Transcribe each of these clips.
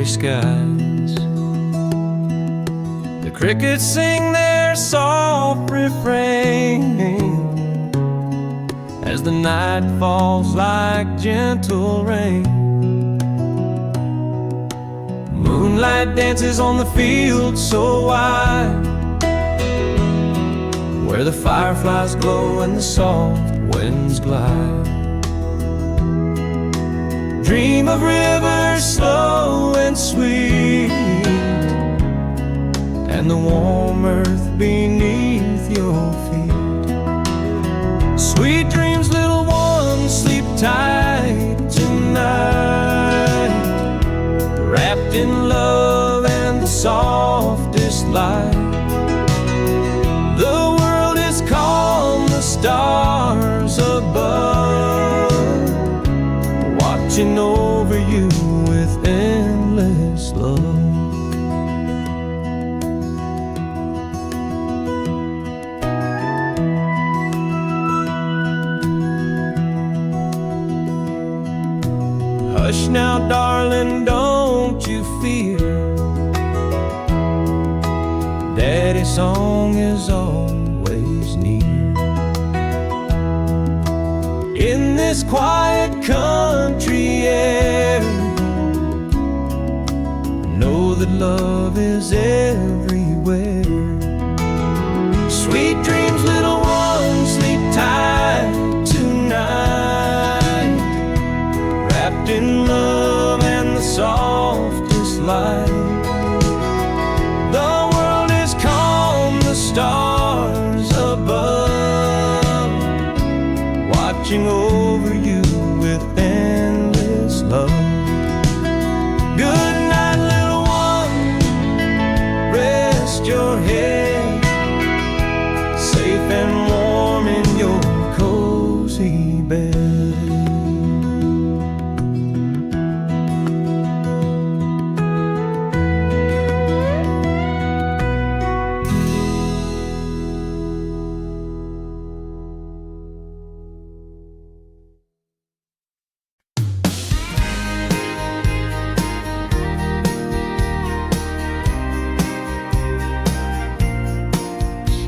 skies. The crickets sing their soft refrain as the night falls like gentle rain. Moonlight dances on the field so wide, where the fireflies glow and the soft winds glide. Dream of rivers slow and sweet, and the warm earth beneath your feet. Sweet dreams, little one, sleep tight tonight, wrapped in love and the softest light. The world is calm, the stars above, watching over you with endless love. Hush now, darling, don't you fear. Daddy's song is always near. In this quiet country air, know that love is everywhere. Sweet dreams, little one, sleep tight tonight, wrapped in love and the softest light. The world is calm, the stars above, watching over you with endless love. Good night, little one, rest your head, safe and warm in your cozy bed.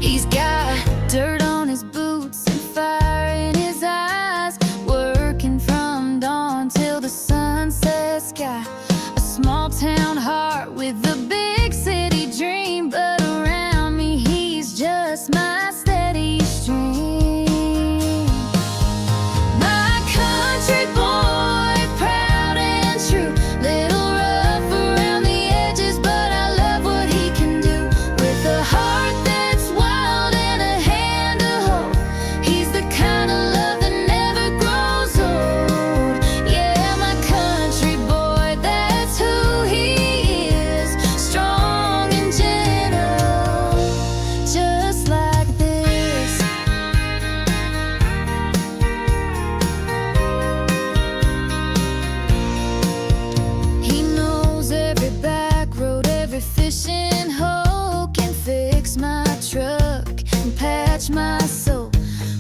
He's got dirt on his boots and fire in his eyes, working from dawn till the sunset sky. A small town heart with a big city dream, but around me he's just my steady stream. My country boy, proud and true, little rough around the edges, but I love what he can do with a heart that's wild and a hand to hold. He's the kind of love that never grows old. Yeah, my country boy, that's who he is, strong and gentle, just like this. He knows every back road, every fishing hole, can fix my truck and patch my soul.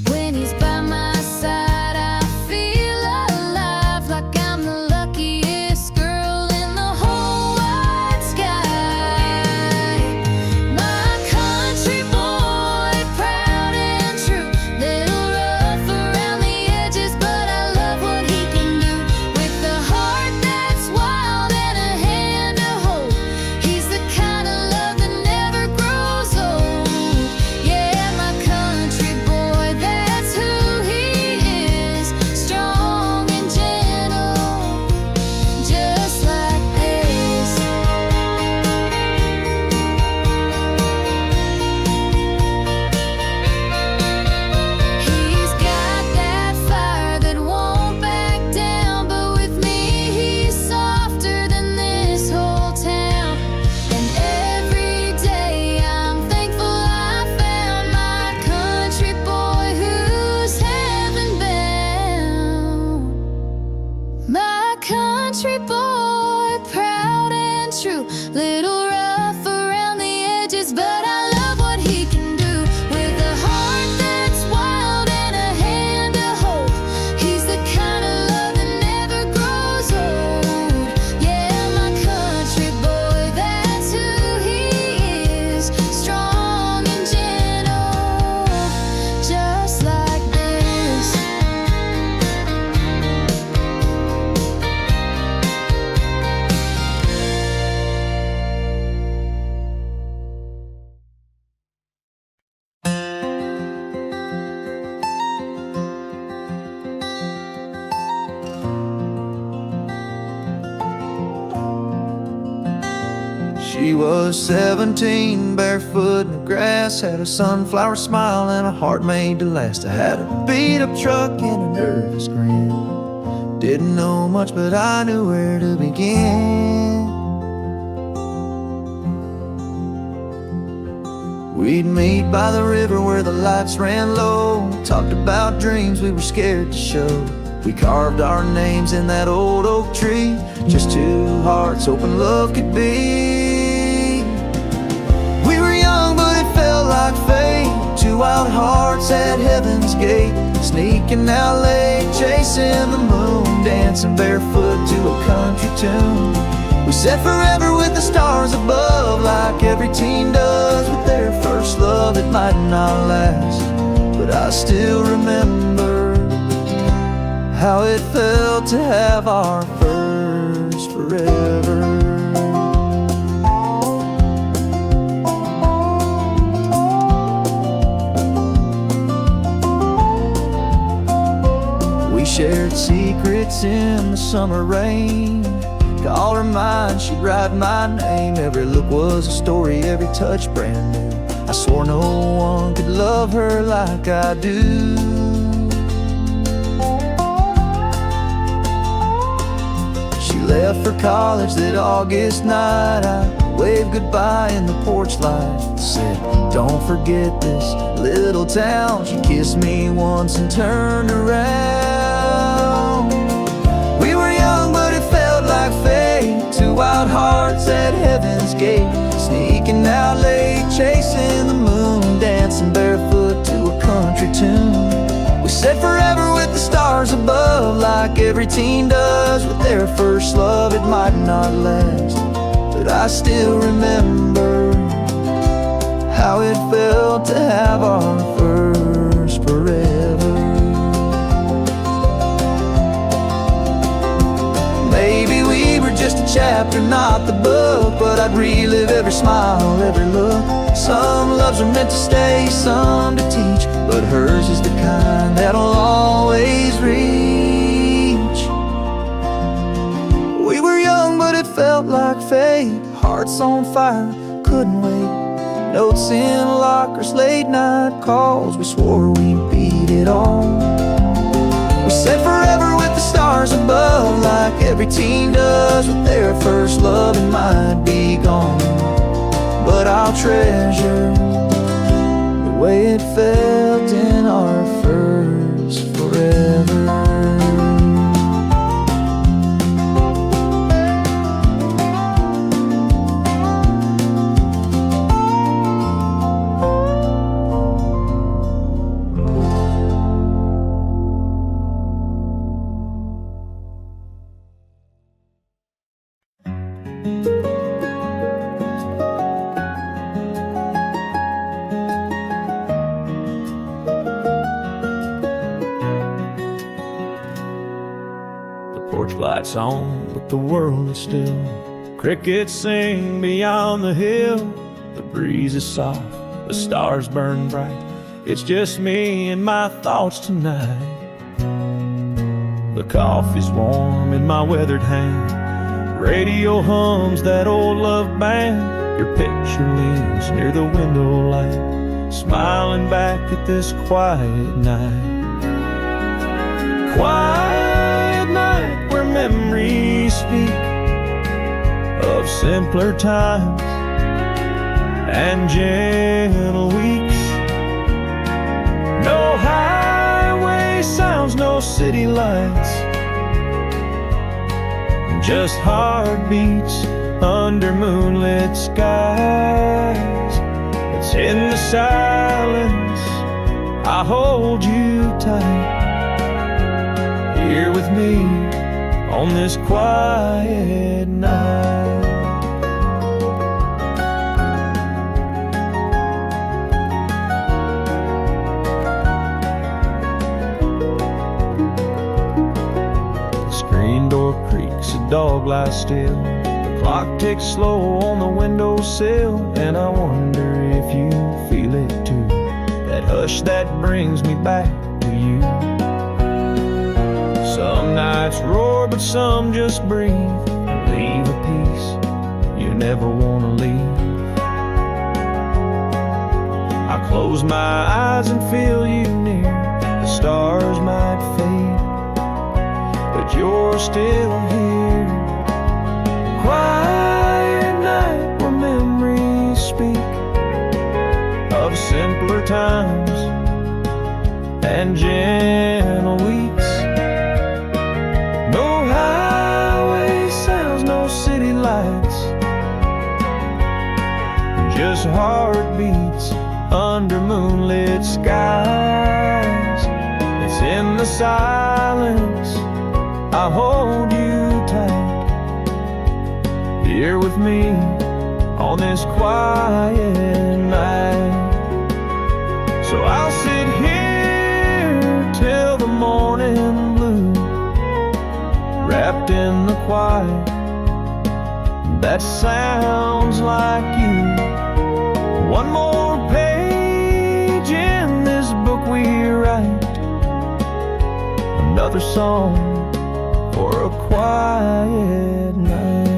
When he's by my side, I feel alive, like I'm the luckiest girl in the whole wide sky. My country boy, proud and true, little rough around the edges, but I love what he can do with a heart that's wild and a hand to hold. He's the kind of love that never grows old. Yeah, my country boy, that's who he is, strong and gentle, just like this. He's got that fire that won't back down, but with me he's softer than this whole town. And every day I'm thankful I found my country boy who's heaven bound. My country boy, proud and true, little rough around the edges, but I love what he can do with a heart that's wild and a hand to hold. He's the kind of love that never grows old. Yeah, my country She was 17, barefoot in the grass, had a sunflower smile and a heart made to last. I had a beat-up truck and a nervous grin. Didn't know much, but I knew where to begin. We'd meet by the river where the lights ran low, talked about dreams we were scared to show. We carved our names in that old oak tree, just two hearts hoping love could be. We were young but it felt like fate, two wild hearts at heaven's gate, sneaking out late, chasing the moon, dancing barefoot to a country tune. We said forever with the stars above, like every teen does with their first love. It might not last, but I still remember how it felt to have our first forever. We shared secrets in the summer rain, call her mine, she'd write my name. Every look was a story, every touch brand new. I swore no one could love her like I do. She left for college that August night. I waved goodbye in the porch light, said, don't forget this little town. She kissed me once and turned around. We were young but it felt like fate, two wild hearts at heaven's gate, sneaking out late, chasing the moon, dancing barefoot to a country tune. We said forever with the stars above, like every teen does with their first love. It might not last, but I still remember how it felt to have our first forever. Maybe we were just a chapter, not the book, but I'd relive every smile, every look. Some loves are meant to stay, some to teach, but hers is the kind that'll always reach. We were young but it felt like fate, hearts on fire, couldn't wait. Notes in lockers, late night calls, we swore we'd beat it all. We said forever with the stars above, like every teen does with their first love. It might be gone, but I'll treasure the way it felt in our first forever. Porch lights on, but the world is still. Crickets sing beyond the hill. The breeze is soft, the stars burn bright. It's just me and my thoughts tonight. The coffee's warm in my weathered hand. Radio hums that old love band. Your picture leans near the window light, smiling back at this quiet night. Quiet night where memories speak of simpler times and gentle weeks. No highway sounds, no city lights, just heartbeats under moonlit skies. It's in the silence I hold you tight, here with me on this quiet night. The screen door creaks, a dog lies still. The clock ticks slow on the windowsill, and I wonder if you feel it too. That hush that brings me back to you. Some nights roar, but some just breathe, leave a piece. You never wanna leave. I close my eyes and feel you near. The stars might fade, but you're still here. Quiet night where memories speak of simpler times and gentle weeks. No highway sounds, no city lights, just heartbeats under moonlit skies. It's in the silence I hold you tight, here with me on this quiet night. So I'll sit here till the morning blue, wrapped in the quiet that sounds like you. One more page in this book we write, another song for a quiet night.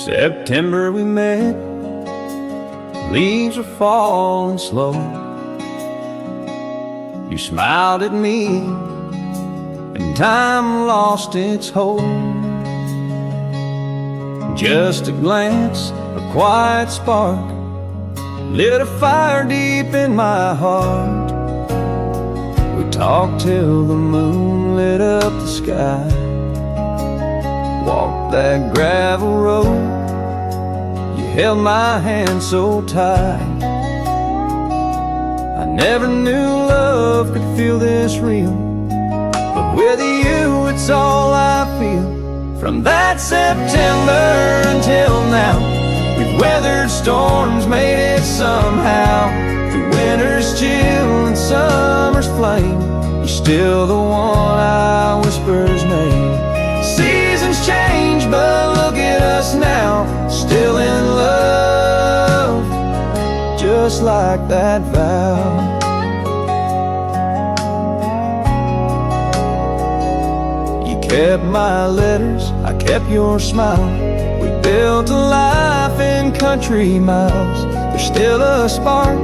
September we met, leaves were falling slow. You smiled at me, and time lost its hold. Just a glance, a quiet spark, lit a fire deep in my heart. We talked till the moon lit up the sky, walked that gravel road. You held my hand so tight. I never knew love could feel this real, but with you it's all I feel. From that September until now, we've weathered storms, made it somehow. Through winter's chill and summer's flame, you're still the one I whisper's name. Seasons change, but look at us now, still in love, just like that vow. You kept my letters, I kept your smile. We built a life in country miles. There's still a spark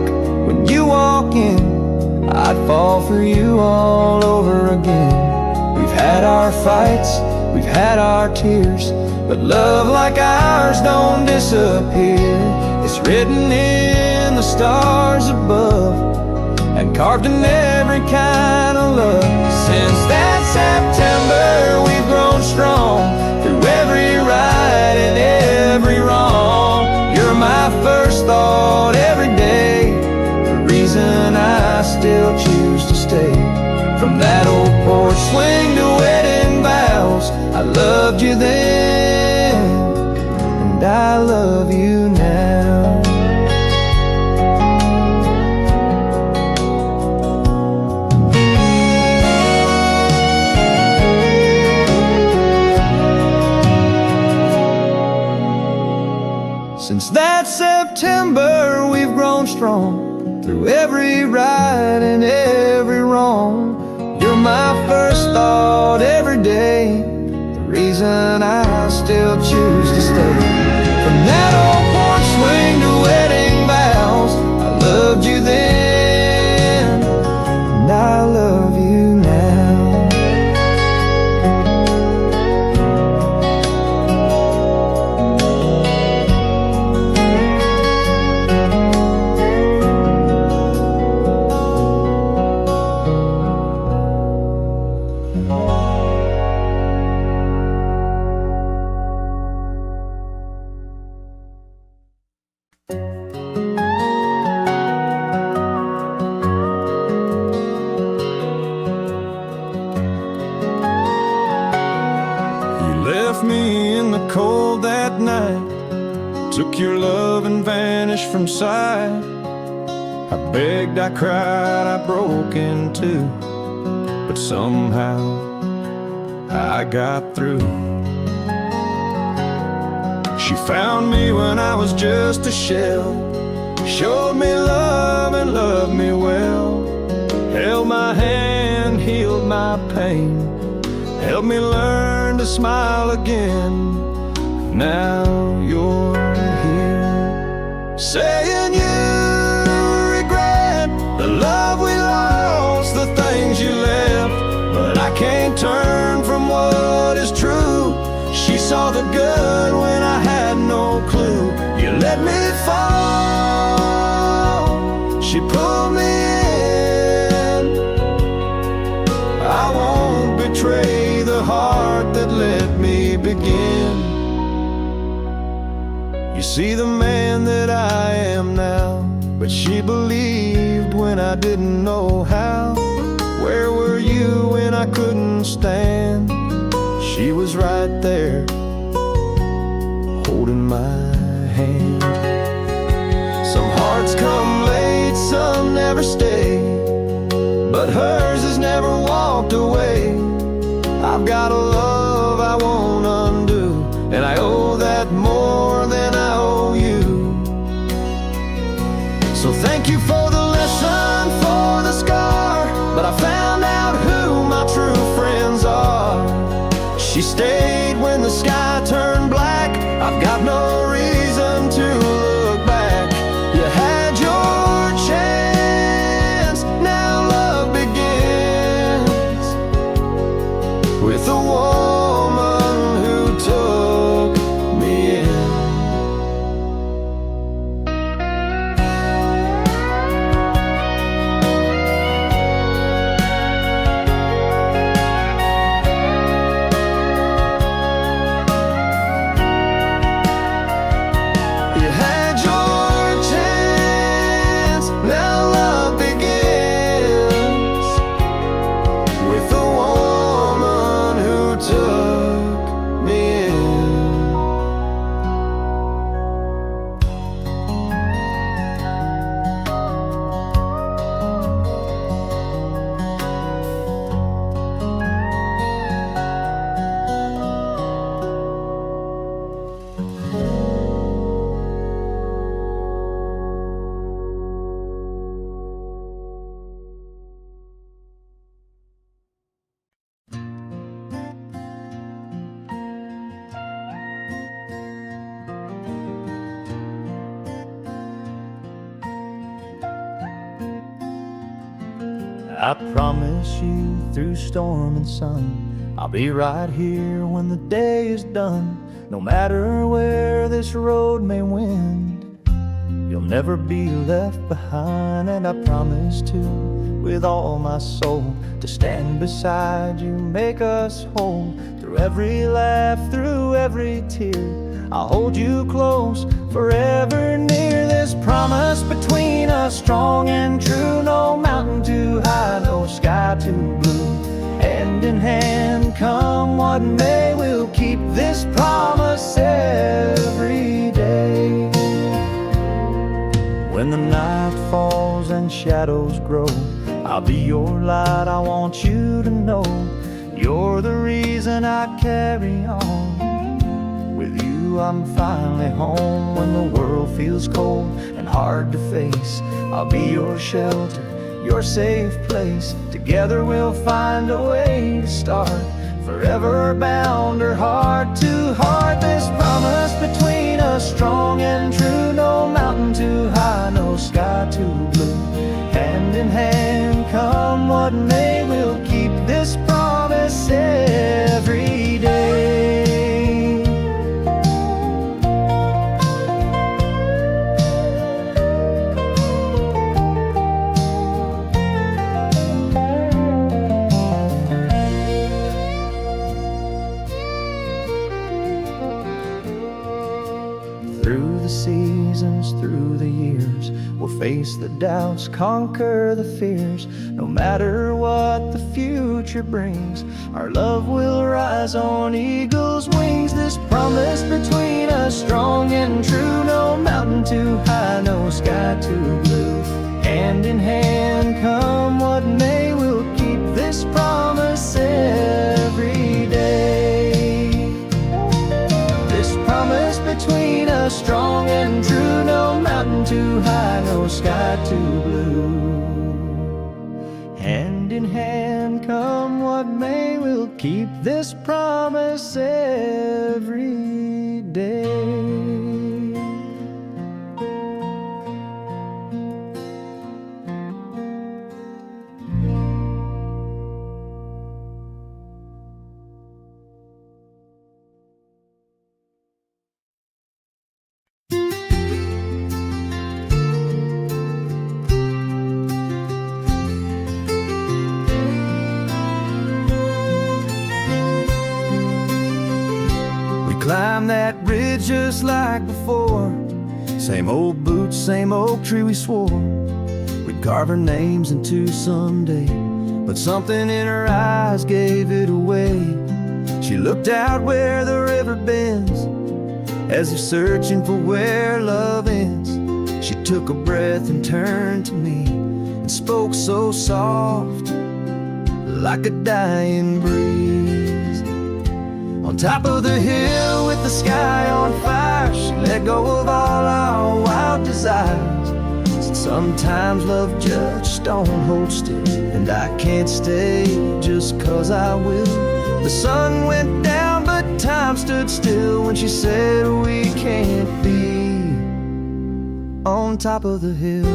when you walk in, I'd fall for you all over again. We've had our fights, we've had our tears, but love like ours don't disappear. It's written in the stars above and carved in every kind of love. Since that September we've grown strong, through every right and every wrong. You're my first thought every day, the reason I still choose to stay. From that old porch swing to wedding vows, I loved you then, and I love you now. Since that September we've grown strong, through every right and every wrong. You're my first thought every day, the reason I still choose to stay. From that old porch swing to wedding vows, I loved you then, and I love you now. took your love and vanished from sight. I begged, I cried, I broke in two, but somehow I got through. She found me when I was just a shell, showed me love and loved me well, held my hand, healed my pain, helped me learn to smile again. Now you're here, saying you regret the love we lost, the things you left, but I can't turn from what is true. She saw the good when I had no clue. You let me fall, she pulled me in. I won't betray the heart that let me begin. You see the man that I am now, but she believed when I didn't know how. Where were you when I couldn't stand? She was right there, holding my hand. Some hearts come late, some never stay, but hers has never walked away. I've got a love I won't undo, and I owe that more than I owe you. So thank you for the lesson, for the scar, but I found out who my true friends are. She stayed when the sky turned black. I've got no reason to look back. You had your chance, now love begins with a woman who took me in. You had your chance, now love begins with the woman who took me in. I promise you, through storm and sun, I'll be right here when the day is done. No matter where this road may wend, you'll never be left behind. And I promise to, with all my soul, to stand beside you, make us whole. Through every laugh, through every tear, I'll hold you close, forever near. This promise between us, strong and true. No mountain too high, no sky too blue. Hand in hand, come what may, we'll keep this promise every day. When the night falls and shadows grow, I'll be your light, I want you to know. You're the reason I carry on. With you I'm finally home. When the world feels cold and hard to face, I'll be your shelter, your safe place. Together we'll find a way to start, forever bound or heart to heart. This promise between us, strong and true. No mountain too high, no sky too blue. Hand in hand, come what may, we'll keep this promise every day. Through the seasons, through the years, we'll face the doubts, conquer the fears. No matter what the future brings, our love will rise on eagle's wings. This promise between us, strong and true. No mountain too high, no sky too blue. Hand in hand, come what may, we'll keep this promise every day. This promise between us, strong and true. No mountain too high, no sky too blue. Hand in hand, come what may, we'll keep this promise every day. Climb that ridge just like before. Same old boots, same oak tree we swore we'd carve our names into someday. But something in her eyes gave it away. She looked out where the river bends, as if searching for where love ends. She took a breath and turned to me and spoke so soft, like a dying breeze. On top of the hill with the sky on fire, she let go of all our wild desires. Said sometimes love just don't hold still, and I can't stay just 'cause I will. The sun went down but time stood still when she said we can't be on top of the hill.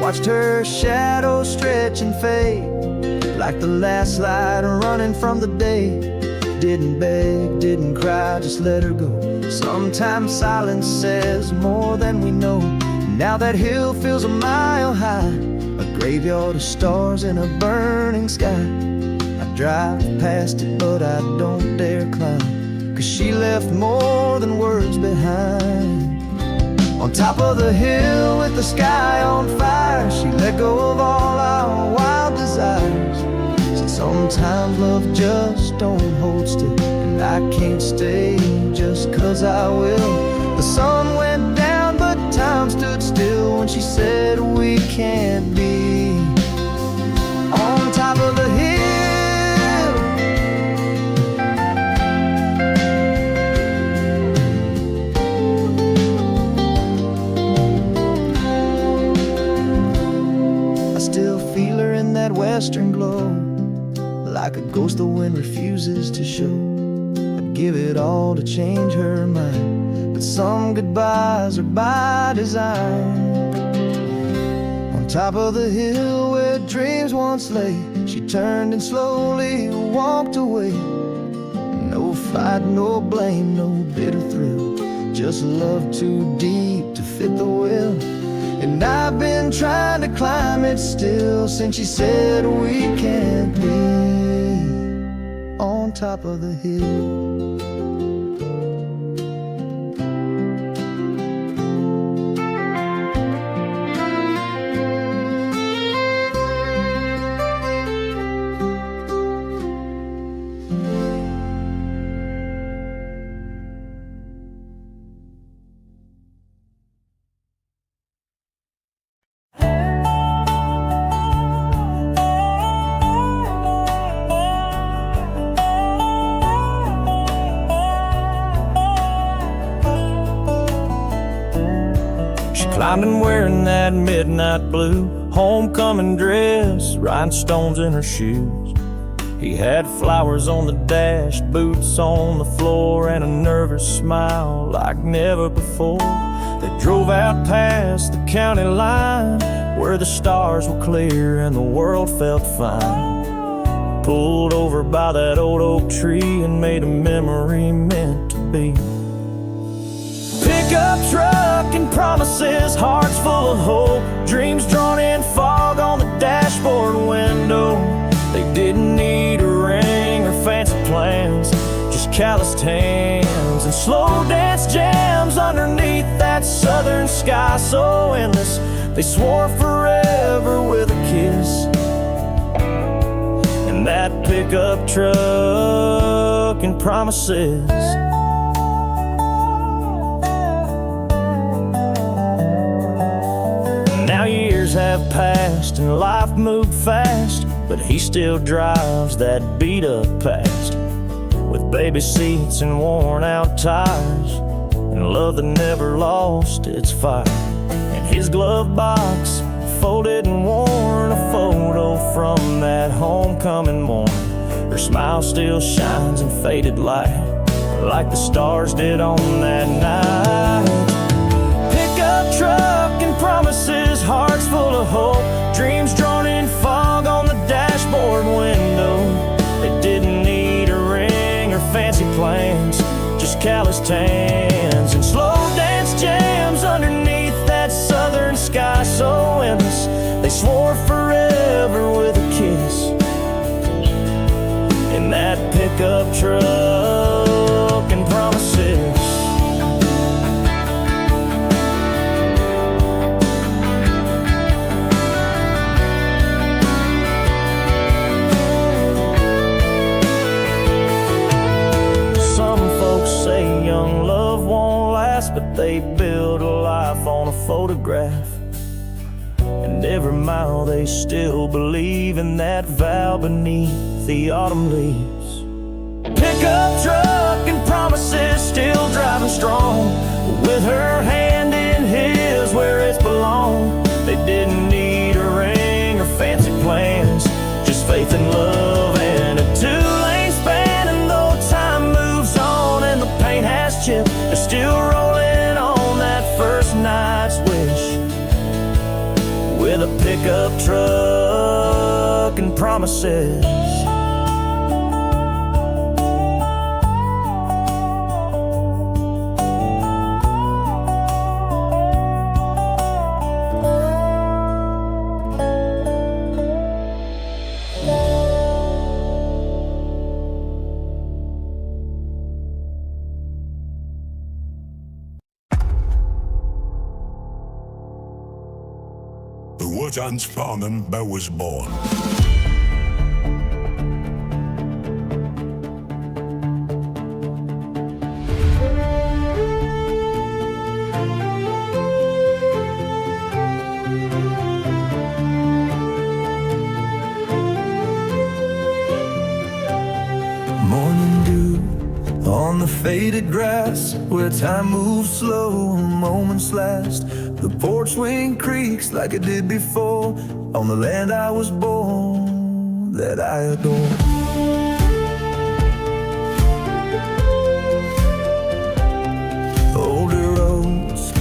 Watched her shadow stretch and fade, like the last light running from the day. Didn't beg, didn't cry, just let her go. Sometimes silence says more than we know. Now that hill feels a mile high, a graveyard of stars in a burning sky. I drive past it but I don't dare climb, 'cause she left more than words behind. On top of the hill with the sky on fire, she let go of all our wild desires. Said sometimes love just don't hold still, and I can't stay just 'cause I will. The sun went down but time stood still when she said we can't be on top of the hill. Western glow, like a ghost the wind refuses to show. I'd give it all to change her mind, but some goodbyes are by design. On top of the hill where dreams once lay, she turned and slowly walked away. No fight, no blame, no bitter thrill, just love too deep to fit the will. And I've been trying to climb it still since she said we can't be on top of the hill. Climbed and wearing that midnight blue homecoming dress, rhinestones in her shoes. He had flowers on the dash, boots on the floor, and a nervous smile like never before. They drove out past the county line, where the stars were clear and the world felt fine. Pulled over by that old oak tree and made a memory meant to be. Pickup truck and promises, hearts full of hope, dreams drawn in fog on the dashboard window. They didn't need a ring or fancy plans, just calloused hands and slow dance jams underneath that southern sky so endless. They swore forever with a kiss in that pickup truck and promises. Now years have passed and life moved fast, but he still drives that beat up past with baby seats and worn out tires and love that never lost its fire. In his glove box, folded and worn, a photo from that homecoming morning. Her smile still shines in faded light like the stars did on that night. Pickup truck and promises, hearts full of hope, dreams drawn in fog on the dashboard window. They didn't need a ring or fancy plans, just calloused hands and slow dance jams underneath that southern sky so endless. They swore forever with a kiss in that pickup truck and promises. Young love won't last, but they build a life on a photograph. And every mile they still believe in that vow beneath the autumn leaves. Pickup truck and promises, still driving strong, with her hand in his where it's belonged. They didn't need a ring or fancy plans, just faith and love and a two-lane span. And though time moves on and the paint has chipped, they're still rolling on that first night's wish with a pickup truck and promises. Hans Farman was born. Morning dew on the faded grass, where time moves slow and moments last. The porch swing creaks like it did before, on the land I was born, that I adore. Older roads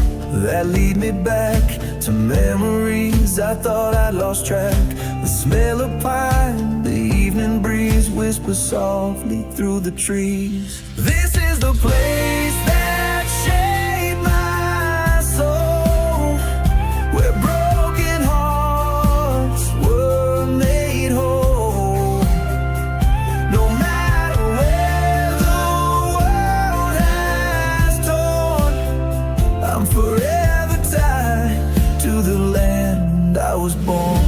that lead me back to memories I thought I'd lost track. The smell of pine, the evening breeze whispers softly through the trees. This is the place that shaped my soul, where broken hearts were made whole. No matter where the world has torn, I'm forever tied to the land I was born.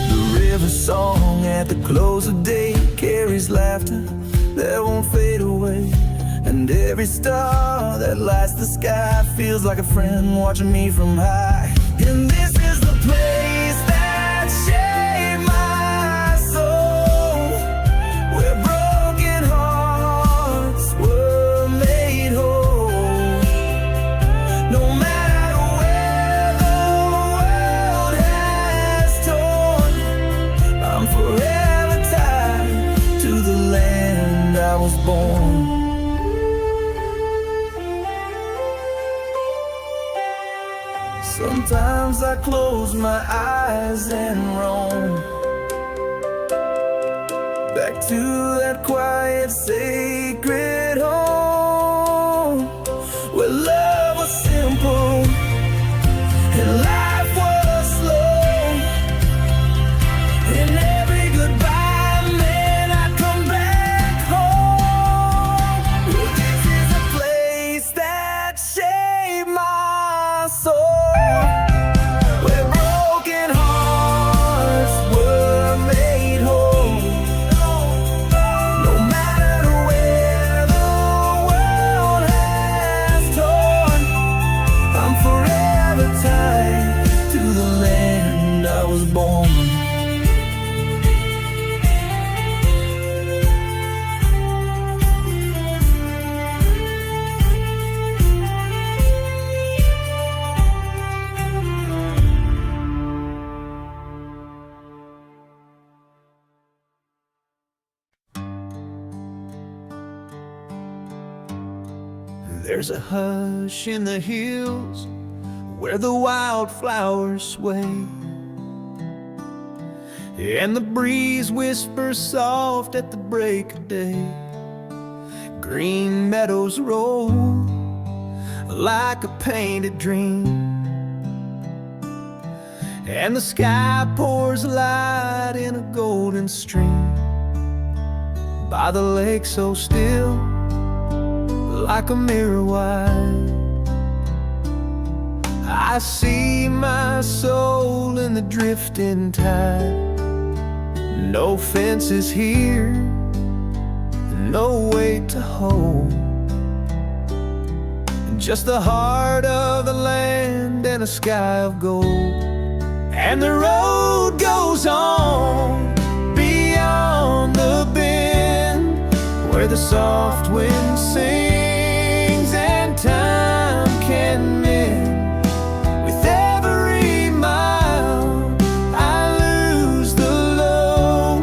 The river song at the close of day carries laughter that won't fade away. And every star that lights the sky feels like a friend watching me from high. And this is the place that shaped my soul, where broken hearts were made whole. No matter where the world has torn, I'm forever tied to the land I was born. Sometimes I close my eyes and roam back to that quiet, sacred home, where love was simple and life born. There's a hush in the hills where the wildflowers sway, and the breeze whispers soft at the break of day. Green meadows roll like a painted dream, and the sky pours light in a golden stream. By the lake so still, like a mirror wide, I see my soul in the drifting tide. No fences here, no weight to hold, just the heart of the land and a sky of gold. And the road goes on beyond the bend, where the soft wind sings and time can mend. With every mile I lose the load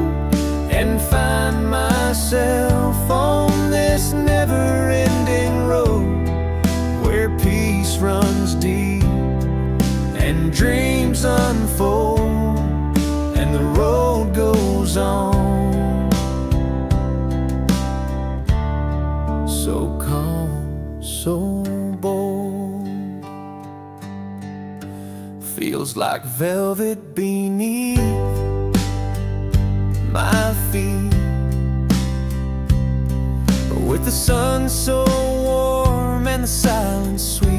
and find myself on this never-ending road, where peace runs deep and dreams unfold, and the road goes on. So calm, so bold, feels like velvet beneath my feet, with the sun so warm and the silence sweet.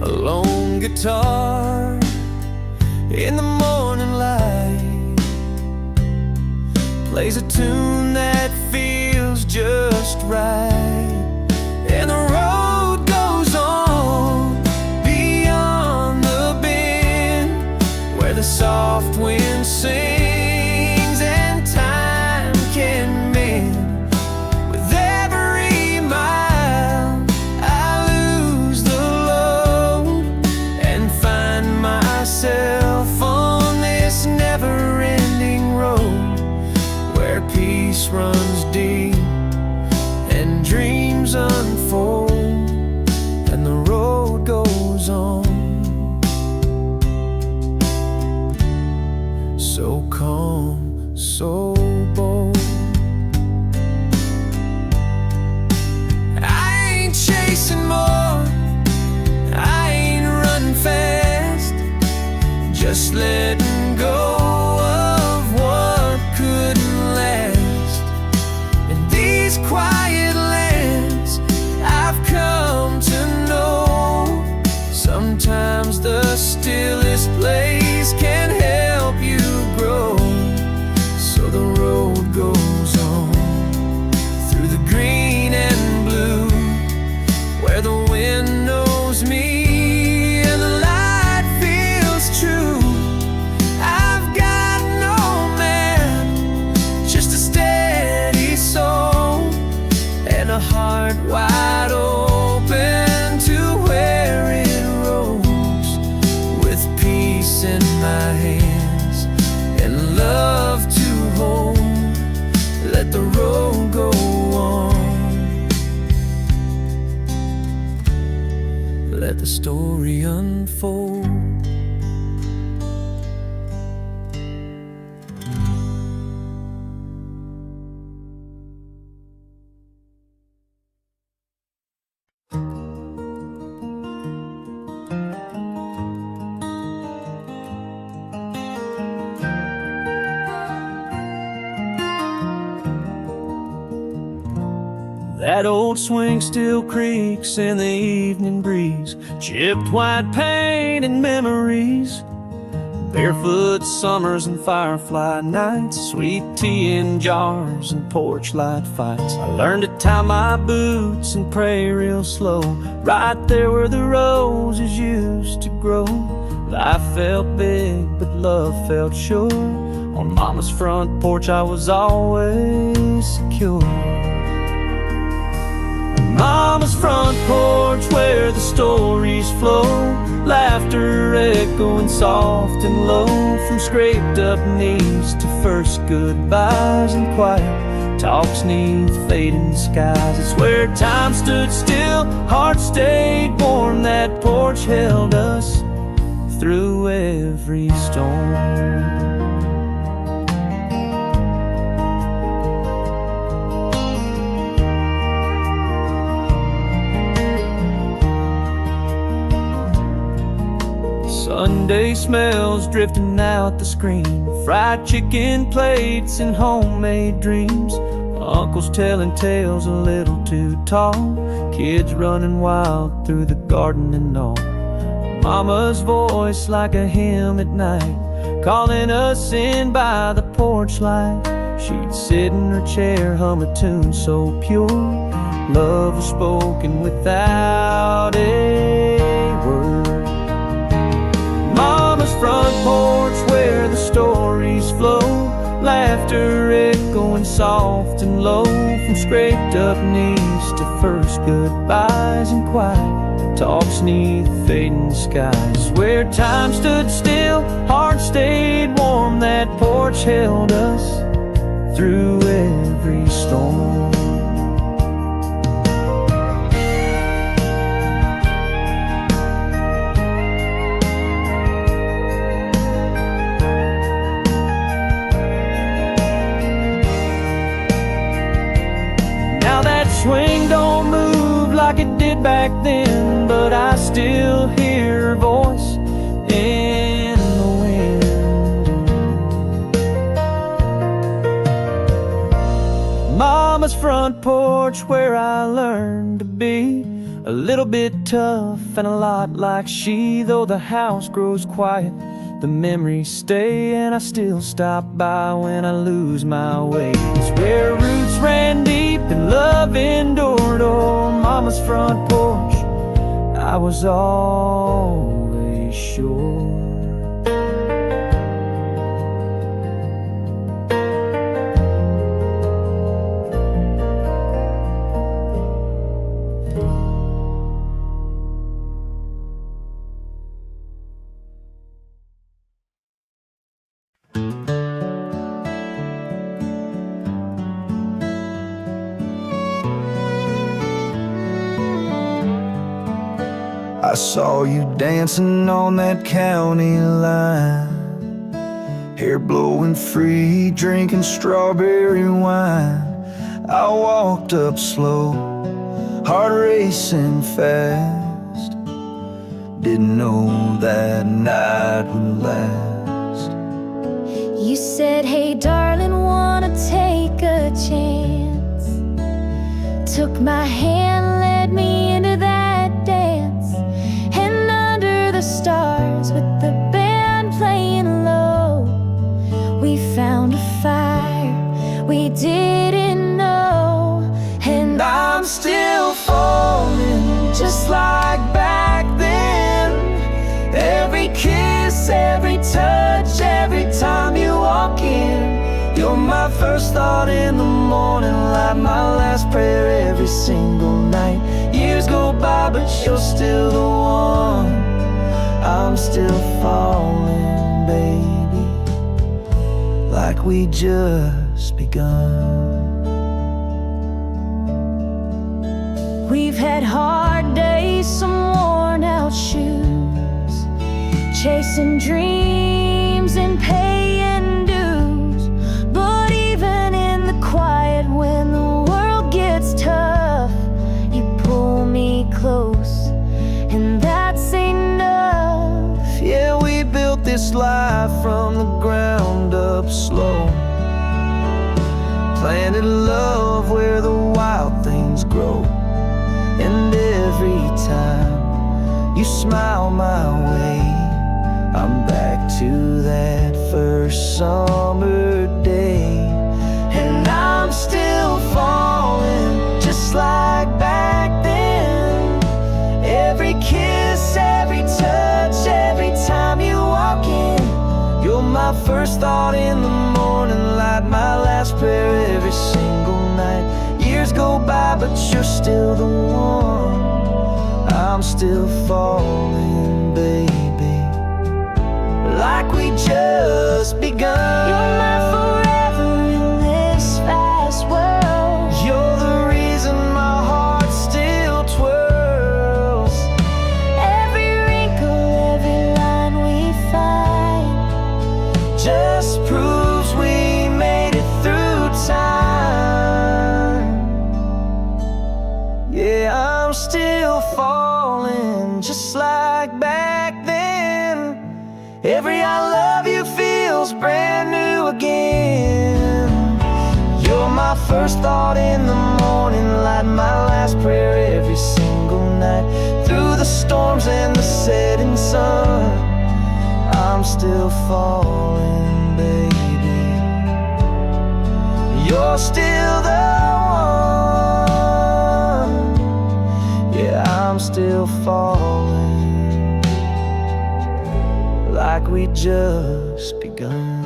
A lone guitar in the morning light plays a tune that feels just right. And the road goes on beyond the bend, where the soft wind sings and time can mend. With every mile I lose the load and find myself on this never-ending road, where peace runs deep and dreams unfold, and the road goes on. So calm, so bold, I ain't chasing more, I ain't running fast, just letting go of what couldn't last. In these quiet lands I've come to know, sometimes the stillest place can help you grow. So the road goes on through the green and blue, where the wind knows me and the light feels true. I've got no man, just a steady soul and a heart wide open to where it rolls, with peace in my hands and love to hold. Let the road go on, let the story unfold. That old swing still creaks in the evening breeze, chipped white paint and memories, barefoot summers and firefly nights, sweet tea in jars and porch light fights. I learned to tie my boots and pray real slow, right there where the roses used to grow. Life felt big, but love felt sure. On Mama's front porch I was always secure. Mama's front porch where the stories flow, laughter echoing soft and low, from scraped up knees to first goodbyes and quiet talks neath fading skies. It's where time stood still, hearts stayed warm, that porch held us through every storm. Sunday smells drifting out the screen, fried chicken plates and homemade dreams. Uncles telling tales a little too tall, kids running wild through the garden and all. Mama's voice like a hymn at night, calling us in by the porch light. She'd sit in her chair, hum a tune so pure, love was spoken without a word. Mama's front porch where the stories flow, laughter echoing soft and low, from scraped up knees to first goodbyes and quiet talks neath fading skies. Where time stood still, hearts stayed warm, that porch held us through every storm. Swing don't move like it did back then, but I still hear her voice in the wind. Mama's front porch where I learned to be a little bit tough and a lot like she. Though the house grows quiet, the memories stay, and I still stop by when I lose my way. It's where roots ran deep and love endured. On Mama's front porch I was always sure. I saw you dancing on that county line, hair blowing free, drinking strawberry wine. I walked up slow, heart racing fast, didn't know that night would last. You said, hey darling, wanna take a chance? Took my hand, led me into that dance, and under the stars with the band playing low, we found a fire we didn't know. And I'm still falling just like back then. Every kiss, every touch, every time you walk in, you're my first thought in the morning, like my last prayer every single night. Years go by, but you're still the one. I'm still falling, baby, like we just begun. We've had hard days, some worn out shoes, chasing dreams and paying dues. But even in the quiet, when the world gets tough, you pull me close, and that's enough. Yeah, we built this life from the ground up slow, planted love where the wild things grow. And every time you smile my way, I'm back to that first summer day. And I'm still falling just like back then. Every kiss, every touch, every time you walk in, you're my first thought in the morning, light my last prayer every single night. Years go by, but you're still the one. I'm still falling, baby, like we just begun. You're my forever in this fast world. You're the reason my heart still twirls. Every wrinkle, every line we find Just proves we made it through time. Yeah, I'm still falling, just like back then. Every I love you feels brand new again. You're my first thought in the morning, light my last prayer every single night. Through the storms and the setting sun, I'm still falling, baby. You're still the one. Yeah, I'm still falling, like we just begun.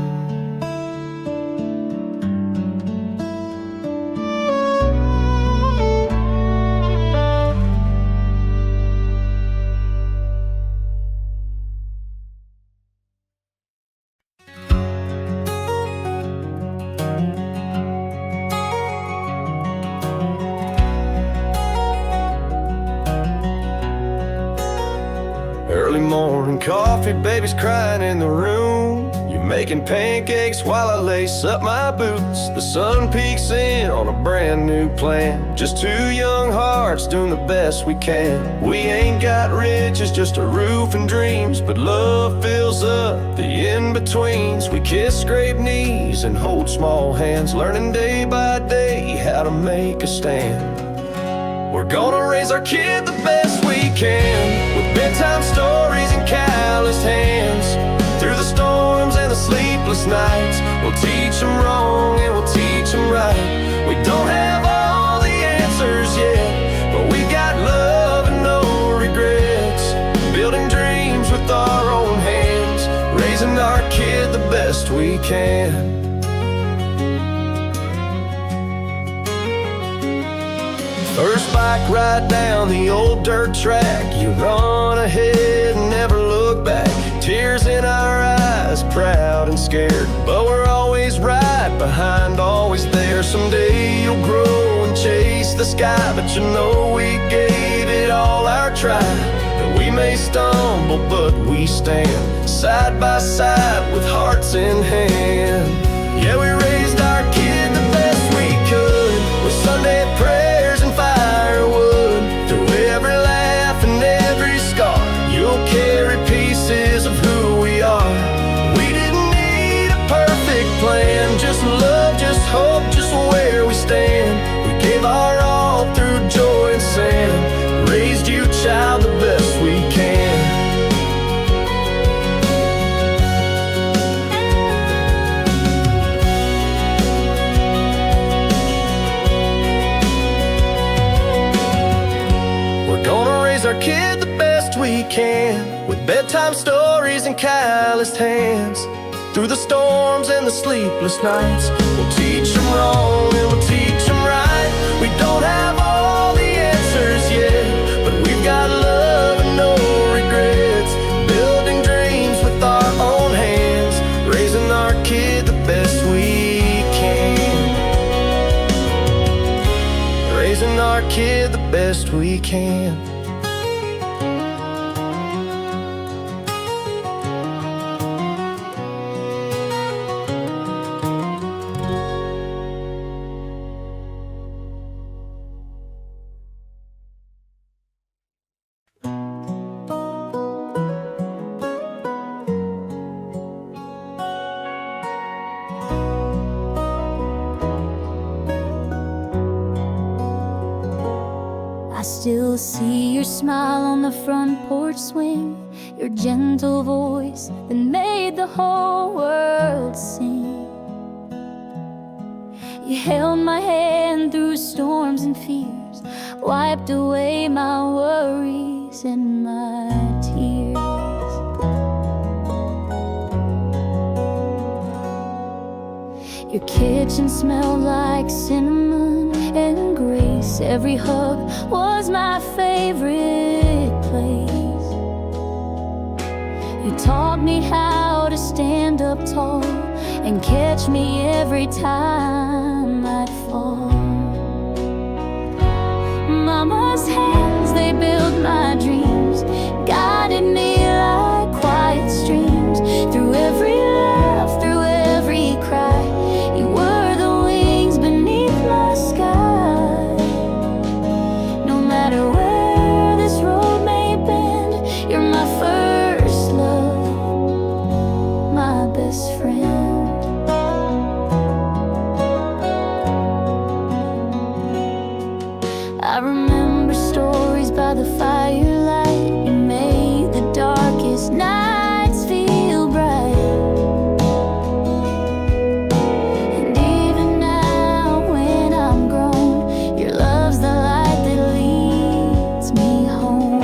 Early morning coffee, baby's crying in the room. You're making pancakes while I lace up my boots. The sun peeks in on a brand new plan. Just two young hearts doing the best we can. We ain't got riches, just a roof and dreams, but love fills up the in-betweens. We kiss, scrape knees, and hold small hands, learning day by day how to make a stand. We're gonna raise our kid the best we can, with bedtime stories and calloused hands. Through the storms and the sleepless nights, we'll teach them wrong and we'll teach them right. We don't have all the answers yet, but we got love and no regrets. Building dreams with our own hands, raising our kid the best we can. First bike ride down the old dirt track, you run ahead and never look back. Tears in our eyes, proud and scared, but we're always right behind, always there. Someday you'll grow and chase the sky, but you know we gave it all our try. And we may stumble, but we stand side by side with hearts in hand. Yeah, we raised our kid the best we could, with Sunday prayers and firewood. Through every laugh and every scar, you'll carry pieces of who we are. We didn't need a perfect plan, just love, just hope, just where we stand. We gave our all through joy and sand, raised you, child, the best we can. Our kid the best we can, with bedtime stories and calloused hands. Through the storms and the sleepless nights, we'll teach them wrong and we'll teach them right. We don't have all the answers yet, but we've got love and no regrets. Building dreams with our own hands, raising our kid the best we can. Raising our kid the best we can. I still see your smile on the front porch swing, your gentle voice that made the whole world sing. You held my hand through storms and fears, wiped away my worries and my tears. Your kitchen smelled like cinnamon and grace. Every hug was my favorite place. You taught me how to stand up tall and catch me every time I'd fall. Mama's hands, they built my dreams, guided me like quiet streams. Through every laugh, through every cry, you were the wings beneath my sky. No matter where this road may bend, you're my first love, my best friend. I remember stories by the firelight. You made the darkest nights feel bright. And even now when I'm grown, your love's the light that leads me home.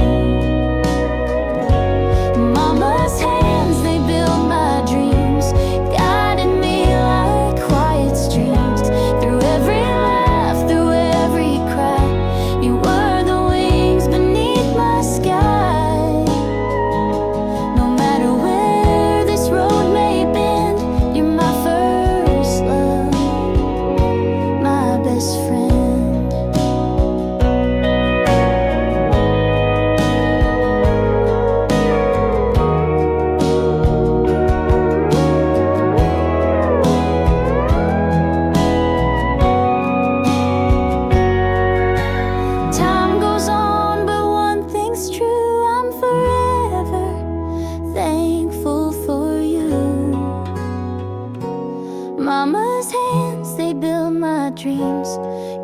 Mama's hands, they built my dreams, guided me like quiet streams. Through every laugh, through every cry, you were the wings beneath my sky. No matter where this road may bend, you're my first love, my best friend. Time goes on, but one thing's true, I'm forever thankful for you. Mama's hands, they built my dreams,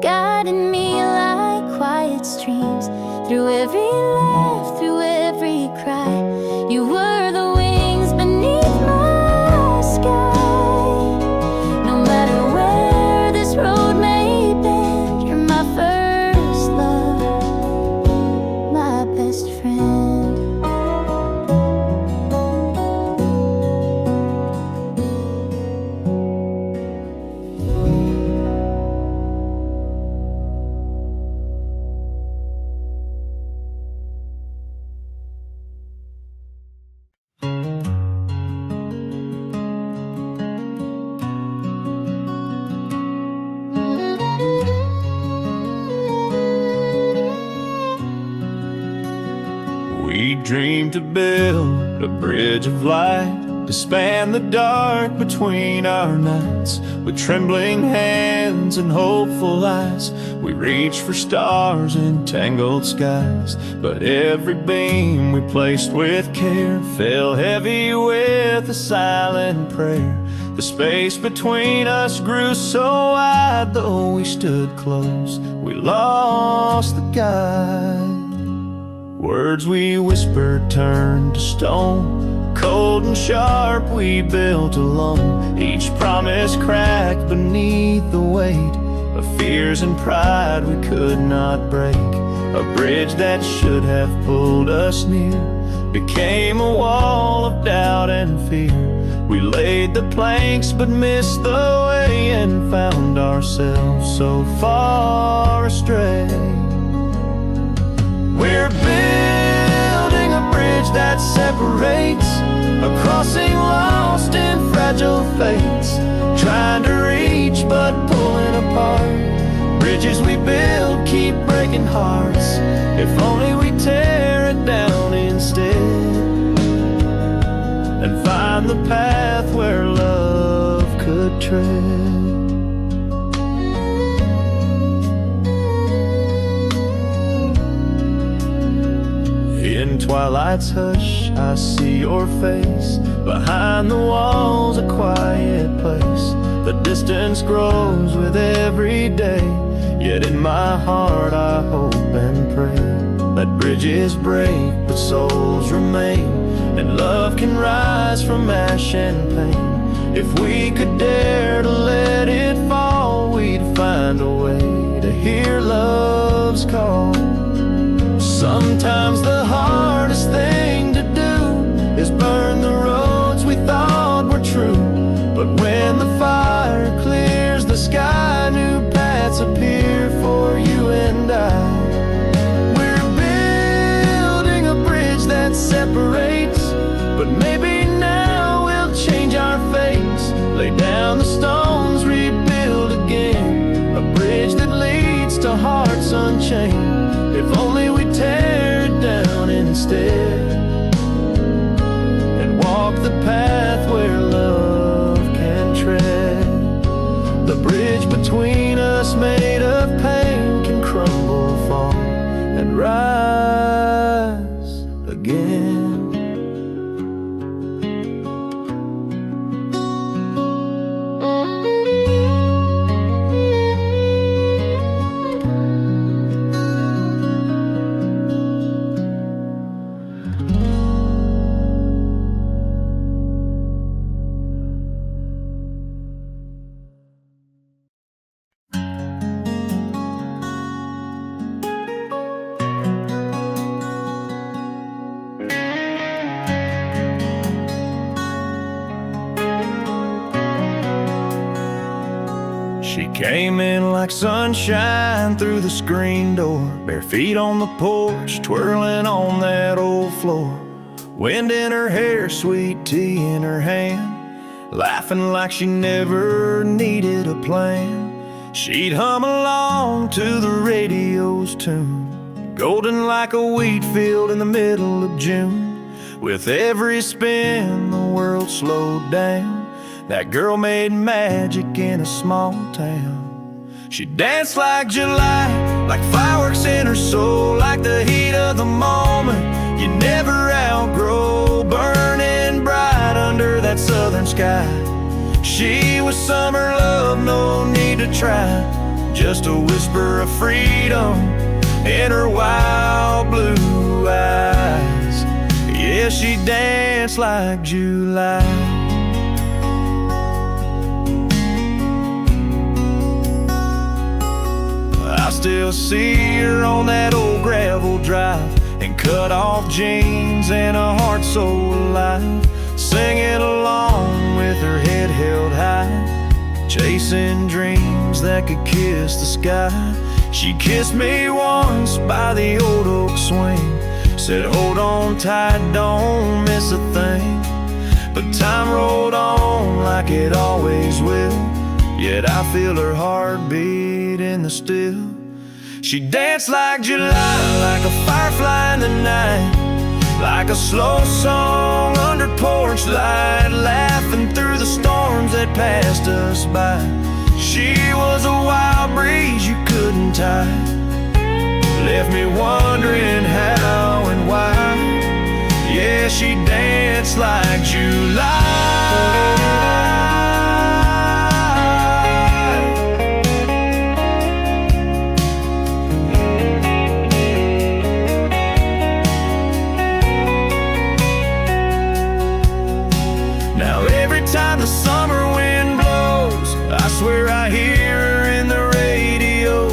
guiding me like quiet streams. Through every laugh, through every cry, you were the wings beneath my sky. No matter where this road may bend, you're my first love, my best friend. We dreamed to build a bridge of light to span the dark between our nights. With trembling hands and hopeful eyes, we reached for stars in tangled skies. But every beam we placed with care fell heavy with a silent prayer. The space between us grew so wide, though we stood close, we lost the guide. Words we whispered turned to stone, cold and sharp we built alone. Each promise cracked beneath the weight of fears and pride we could not break. A bridge that should have pulled us near became a wall of doubt and fear. We laid the planks but missed the way and found ourselves so far astray. We're building a bridge that separates, a crossing lost in fragile fates, trying to reach but pulling apart. Bridges we build keep breaking hearts, if only we tear it down instead and find the path where love could tread. In twilight's hush, I see your face. Behind the walls, a quiet place. The distance grows with every day, yet in my heart I hope and pray that bridges break but souls remain, and love can rise from ash and pain. If we could dare to let it fall, we'd find a way to hear love's call. Sometimes the hardest thing to do is burn the roads we thought were true, but when the fire clears Lay down the stones, rebuild again, a bridge that leads to hearts unchained. If only we tear it down instead and walk the path where love can tread. The bridge between us made of pain can crumble, fall, and rise again. She came in like sunshine through the screen door, bare feet on the porch, twirling on that old floor. Wind in her hair, sweet tea in her hand, laughing like she never needed a plan. She'd hum along to the radio's tune, golden like a wheat field in the middle of June. With every spin, the world slowed down. That girl made magic in a small town. She danced like July, like fireworks in her soul, like the heat of the moment you never outgrow, burning bright under that southern sky. She was summer love, no need to try, just a whisper of freedom in her wild blue eyes. Yeah, she danced like July. I still see her on that old gravel drive, in cut-off jeans and a heart so alive, singing along with her head held high, chasing dreams that could kiss the sky. She kissed me once by the old oak swing, said hold on tight, don't miss a thing. But time rolled on like it always will, yet I feel her heartbeat in the still. She danced like July, like a firefly in the night, like a slow song under porch light, laughing through the storms that passed us by. She was a wild breeze you couldn't tie, left me wondering how and why. Yeah, she danced like July. Time the summer wind blows, I swear I hear her in the radio,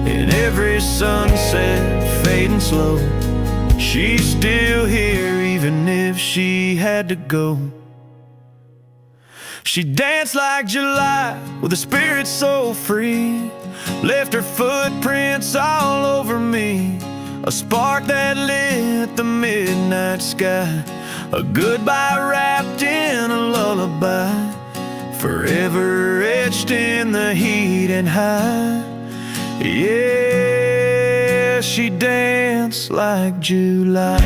in every sunset fading slow. She's still here even if she had to go. She danced like July with a spirit so free, left her footprints all over me, a spark that lit the midnight sky, a goodbye wrapped in a lullaby, forever etched in the heat and high. Yeah, she danced like July.